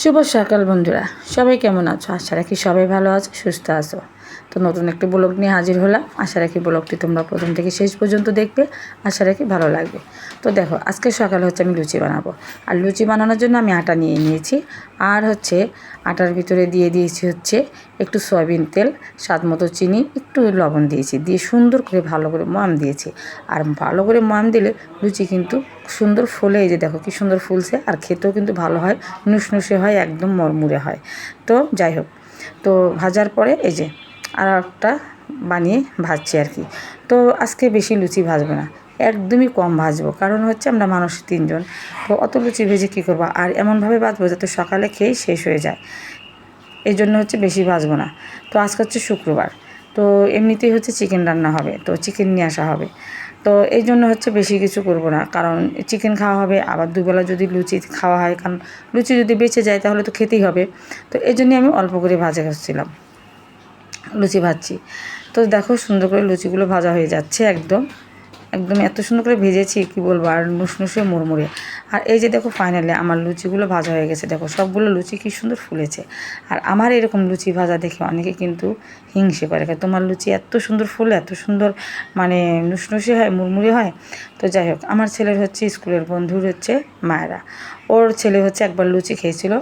শুভ সকাল বন্ধুরা, সবাই কেমন আছো? আশা রাখি সবাই ভালো আছো, সুস্থ আছো। তো নতুন একটি ব্লগ নিয়ে হাজির হলাম। আশা রাখি ব্লগটি তোমরা প্রথম থেকে শেষ পর্যন্ত দেখবে, আশা রাখি ভালো লাগবে। তো দেখো, আজকে সকালে হচ্ছে আমি লুচি বানাবো। আর লুচি বানানোর জন্য আমি আটা নিয়ে নিয়েছি। আর হচ্ছে আটার ভিতরে দিয়ে দিয়েছি হচ্ছে একটু সয়াবিন তেল, স্বাদ মতো চিনি, একটু লবণ দিয়েছি, দিয়ে সুন্দর করে ভালো করে ময়াম দিয়েছি। আর ভালো করে ময়াম দিলে লুচি কিন্তু সুন্দর ফুলে, এই যে দেখো কি সুন্দর ফুলছে। আর খেতেও কিন্তু ভালো হয়, নুসনুসে হয়, একদম মরমুরে হয়। তো যাই হোক, তো ভাজার পরে এই যে আর একটা বানিয়ে ভাজছি আর কি। তো আজকে বেশি লুচি ভাজবো না, একদমই কম ভাজবো, কারণ হচ্ছে আমরা মানুষ 3 জন। তো অত লুচি ভেজে কী করবো, আর এমনভাবে ভাজবো যাতে সকালে খেয়েই শেষ হয়ে যায়। এই জন্য হচ্ছে বেশি ভাজবো না। তো আজকে হচ্ছে শুক্রবার, তো এমনিতেই হচ্ছে চিকেন রান্না হবে, তো চিকেন নিয়ে আসা হবে। তো এই জন্য হচ্ছে বেশি কিছু করব না, কারণ চিকেন খাওয়া হবে, আবার দুবেলা যদি লুচি খাওয়া হয়, কারণ লুচি যদি বেঁচে যায় তাহলে তো খেতেই হবে। তো এই জন্যই আমি অল্প করে ভাজা করছিলাম, লুচি ভাজছি। তো দেখো সুন্দর করে লুচিগুলো ভাজা হয়ে যাচ্ছে, একদম একদম এত সুন্দর করে ভেজেছি কি বলবো, আর নুসনুসে মুড়মুড়ে। আর এই যে দেখো ফাইনালি আমার লুচিগুলো ভাজা হয়ে গেছে, দেখো সবগুলো লুচি কি সুন্দর ফুলেছে। আর আমার এরকম লুচি ভাজা দেখে অনেকে কিন্তু হিংসে করে, তোমার লুচি এত সুন্দর ফুলে, এত সুন্দর মানে নুসনুসে হয়, মুড়মুড়ে হয়। তো যাই হোক, আমার ছেলের হচ্ছে স্কুলের বন্ধুর হচ্ছে মায়েরা, ওর ছেলে হচ্ছে একবার লুচি খেয়েছিল,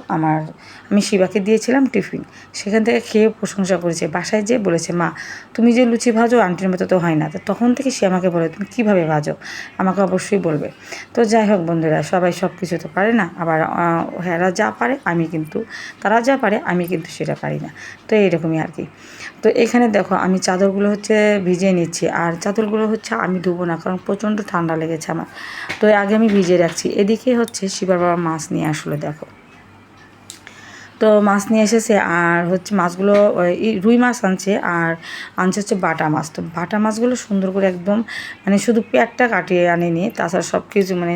আমি শিবাকে দিয়েছিলাম টিফিন, সেখান থেকে খেয়ে প্রশংসা করেছে, বাসায় যেয়ে বলেছে, মা তুমি যে লুচি ভাজো আন্টির মতো তো হয় না। তো তখন থেকে সে আমাকে বলে, তুমি কীভাবে ভাজো, আমাকে অবশ্যই বলবে। তো যাই হোক বন্ধুরা, সবাই সব কিছু তো পারে না, আবার এরা যা পারে আমি কিন্তু, তারা যা পারে আমি কিন্তু সেটা পারি না। তো এইরকমই আর কি। তো এখানে দেখো আমি চাদরগুলো হচ্ছে ভিজিয়ে নিচ্ছি, আর চাদরগুলো হচ্ছে আমি ধুবো না, কারণ প্রচণ্ড ঠান্ডা লেগেছে আমার। তো আগে আমি ভিজিয়ে রাখছি। এদিকে হচ্ছে শিবার বাবা মাছ নিয়ে আসলো, দেখো। তো মাছ নিয়ে এসেছে, আর হচ্ছে মাছগুলো রুই মাছ আনছে, আর আনছে হচ্ছে বাটা মাছ। তো বাটা মাছগুলো সুন্দর করে একদম মানে শুধু পেটটা কাটিয়ে আনেনি, তাছাড়া সব কিছু মানে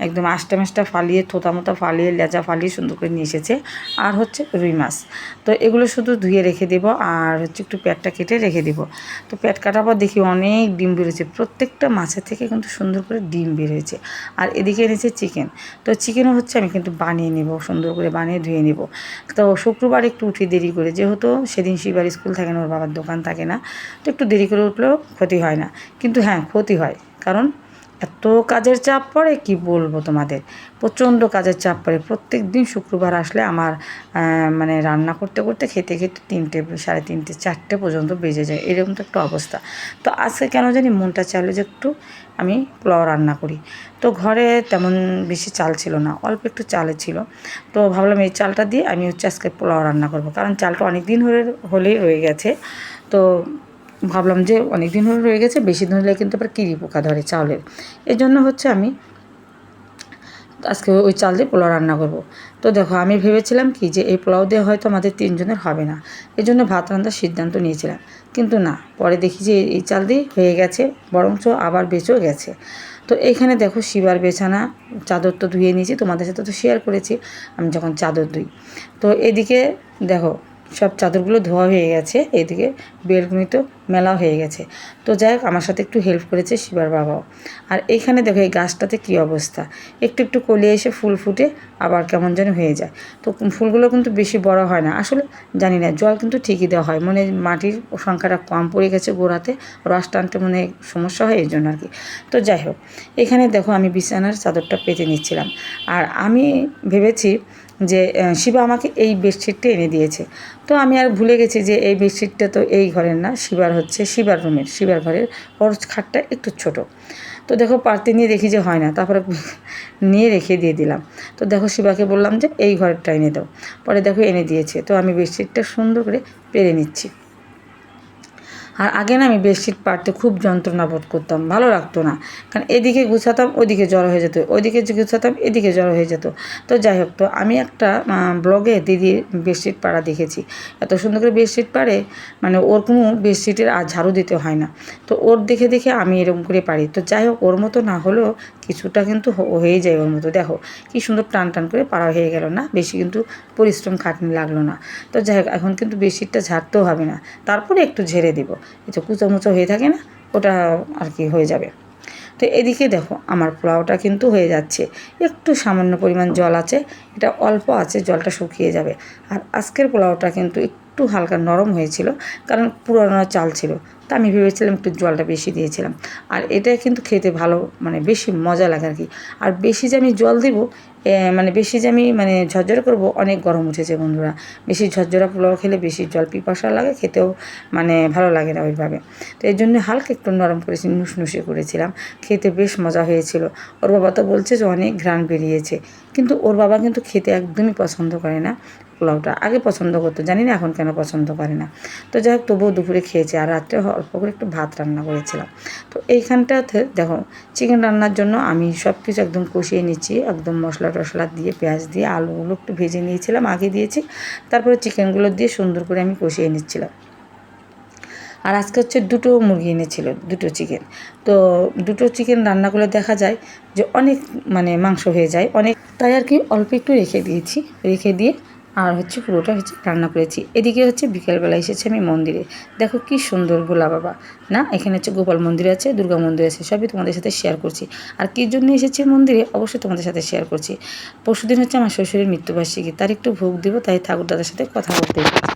একদম আষ্টা মাছটা ফালিয়ে, থোতা মোতা ফালিয়ে, লেজা ফালিয়ে সুন্দর করে নিয়ে এসেছে। আর হচ্ছে রুই মাছ, তো এগুলো শুধু ধুয়ে রেখে দেবো, আর হচ্ছে একটু পেটটা কেটে রেখে দেবো। তো পেট কাটার পর দেখি অনেক ডিম বেরোচ্ছে, প্রত্যেকটা মাছের থেকে কিন্তু সুন্দর করে ডিম বের হয়েছে। আর এদিকে এনেছে চিকেন, তো চিকেনও হচ্ছে আমি কিন্তু বানিয়ে নেব, সুন্দর করে বানিয়ে ধুয়ে নেব। তো শুক্রবার একটু উঠি দেরি করে, যেহেতু সেদিন শিবার স্কুল থাকে না, ওর বাবার দোকান থাকে না, তো একটু দেরি করে উঠলেও ক্ষতি হয় না। কিন্তু হ্যাঁ, ক্ষতি হয়, কারণ এত কাজের চাপ পড়ে কি বলবো তোমাদের, প্রচণ্ড কাজের চাপ পড়ে। প্রত্যেক দিন শুক্রবার আসলে আমার মানে রান্না করতে করতে খেতে খেতে 3টে, 3:30, 4টে পর্যন্ত বেজে যায়, এরকম তো একটা অবস্থা। তো আজকে কেন জানি মনটা চাইলো যে একটু আমি পোলাও রান্না করি। তো ঘরে তেমন বেশি চাল ছিল না, অল্প একটু চালে ছিল। তো ভাবলাম এই চালটা দিয়ে আমি হচ্ছে আজকে পোলাও রান্না করব, কারণ চালটা অনেক দিন হলেই রয়ে গেছে। তো ভাবলাম যে অনেক দিন হলে রয়ে গেছে, বেশি দিন হলে কিন্তু আবার কিরি পোকা ধরে চালের। এই জন্য হচ্ছে আমি আজকে ওই চাল দিয়ে পোলাও রান্না করব। তো দেখো আমি ভেবেছিলাম কি যে এই পোলাও দিয়ে হয়তো আমাদের 3 জনের হবে না, এই জন্য ভাত রান্নার সিদ্ধান্ত নিয়েছিলাম। কিন্তু না, পরে দেখি যে এই চাল দিয়ে হয়ে গেছে, বরঞ্চ আবার বেঁচেও গেছে। তো এইখানে দেখো শিবার বিছানা চাদর তো ধুয়ে নিয়েছি, তোমাদের সাথে তো শেয়ার করেছি আমি যখন চাদর ধুই। তো এদিকে দেখো সব চাদরগুলো ধোয়া হয়ে গেছে, এদিকে বেলকুনি তো মেলা হয়ে গেছে। তো যাই হোক, আমার সাথে একটু হেল্প করেছে শিবার বাবাও। আর এইখানে দেখো এই গাছটাতে কী অবস্থা, একটু একটু কলিয়ে এসে ফুল ফুটে আবার কেমন যেন হয়ে যায়। তো ফুলগুলো কিন্তু বেশি বড় হয় না আসলে, জানি না, জল কিন্তু ঠিকই দেওয়া হয়, মানে মাটির সংখ্যাটা কম পড়ে গেছে গোড়াতে, রস টানতে মানে সমস্যা হয় এই জন্য আর কি। তো যাই হোক, এখানে দেখো আমি বিছানার চাদরটা পেতে নিচ্ছিলাম। আর আমি ভেবেছি যে শিবা আমাকে এই বেডশিটটা এনে দিয়েছে। তো আমি আর ভুলে গেছি যে এই বেডশিটটা তো এই ঘরের না, শিবার হচ্ছে শিবার রুমের, শিবার ঘরের। ওর খাটটা একটু ছোট। তো দেখো পারতে নিয়ে দেখি যে হয় না, তারপরে নিয়ে রেখে দিয়ে দিলাম। তো দেখো শিবাকে বললাম যে এই ঘরেরটা এনে দাও, পরে দেখো এনে দিয়েছে। তো আমি বেডশিটটা সুন্দর করে পেরে নিচ্ছি। আর আগে না আমি বেডশিট পাড়তে খুব যন্ত্রণা বোধ করতাম, ভালো লাগতো না, কারণ এদিকে গুছাতাম ওদিকে জড়ো হয়ে যেত, ওইদিকে গুছাতাম এদিকে জড়ো হয়ে যেত। তো যাই হোক, তো আমি একটা ব্লগে দিদির বেডশিট পাড়া দেখেছি, এত সুন্দর করে বেডশিট পাড়ে, মানে ওর কোনো বেডশিটের আর ঝাড়ু দিতে হয় না। তো ওর দেখে দেখে আমি এরকম করে পারি। তো যাই হোক, ওর মতো না হলেও কিছুটা কিন্তু হয়ে যায় ওর মতো। দেখো কি সুন্দর টান টান করে পাড়া হয়ে গেল না, বেশি কিন্তু পরিশ্রম খাটনি লাগলো না। তো যাই হোক, এখন কিন্তু বেডশিটটা ঝাড়তেও হবে না, তারপরে একটু ঝেড়ে দেবো, এই তো কুচো মুচো হয়ে থাকে না, ওটা আর কি হয়ে যাবে। তো এদিকে দেখো আমার পোলাওটা কিন্তু হয়ে যাচ্ছে, একটু সামান্য পরিমাণ জল আছে, এটা অল্প আছে, জলটা শুকিয়ে যাবে। আর আজকের পোলাওটা কিন্তু একটু হালকা নরম হয়েছিল, কারণ পুরনো চাল ছিল, তা আমি ভেবেছিলাম একটু জলটা বেশি দিয়েছিলাম। আর এটা কিন্তু খেতে ভালো, মানে বেশি মজা লাগে আর কি। আর বেশি যে আমি জল দেবো, মানে বেশি যে আমি মানে ঝরঝরে করবো, অনেক গরম উঠেছে বন্ধুরা। বেশি ঝরঝরা পোলাও খেলে বেশি জল পিপাসা লাগে, খেতেও মানে ভালো লাগে না ওইভাবে। তো এই জন্য হালকা একটু নরম করেছি, নুসনুসে করেছিলাম, খেতে বেশ মজা হয়েছিল। ওর বাবা তো বলছে যে অনেক ঘ্রাণ বেরিয়েছে, কিন্তু ওর বাবা কিন্তু খেতে একদমই পছন্দ করে না পোলাওটা। আগে পছন্দ করতো, জানি না এখন কেন পছন্দ করে না। তো যাই হোক, তবুও দুপুরে খেয়েছে, আর রাত্রে অল্প করে একটু ভাত রান্না করেছিলাম। তো এইখানটাতে দেখো, চিকেন রান্নার জন্য আমি সব কিছু একদম কষিয়ে নিচ্ছি, একদম মশলা টশলা দিয়ে, পেঁয়াজ দিয়ে, আলুগুলো একটু ভেজে নিয়েছিলাম, আগে দিয়েছি, তারপরে চিকেনগুলো দিয়ে সুন্দর করে আমি কষিয়ে নিচ্ছিলাম। আর আজকে হচ্ছে দুটো মুরগি এনেছিল, দুটো চিকেন। তো দুটো চিকেন রান্না করলে দেখা যায় যে অনেক মানে মাংস হয়ে যায় অনেক, তাই আর কি অল্প একটু রেখে দিয়েছি, রেখে দিয়ে আর হচ্ছে পুরোটা হচ্ছে রান্না করেছি। এদিকে হচ্ছে বিকেলবেলা এসেছি আমি মন্দিরে, দেখো কি সুন্দর গোলা বাবা, না এখানে হচ্ছে গোপাল মন্দির আছে, দুর্গা মন্দির আছে, সবই তোমাদের সাথে শেয়ার করছি। আর কী জন্য এসেছি মন্দিরে অবশ্যই তোমাদের সাথে শেয়ার করছি। পরশুদিন হচ্ছে আমার শ্বশুরের মৃত্যুবার্ষিকী, তার একটু ভোগ দিব, তাই ঠাকুর দাদার সাথে কথা বলতে এসেছি।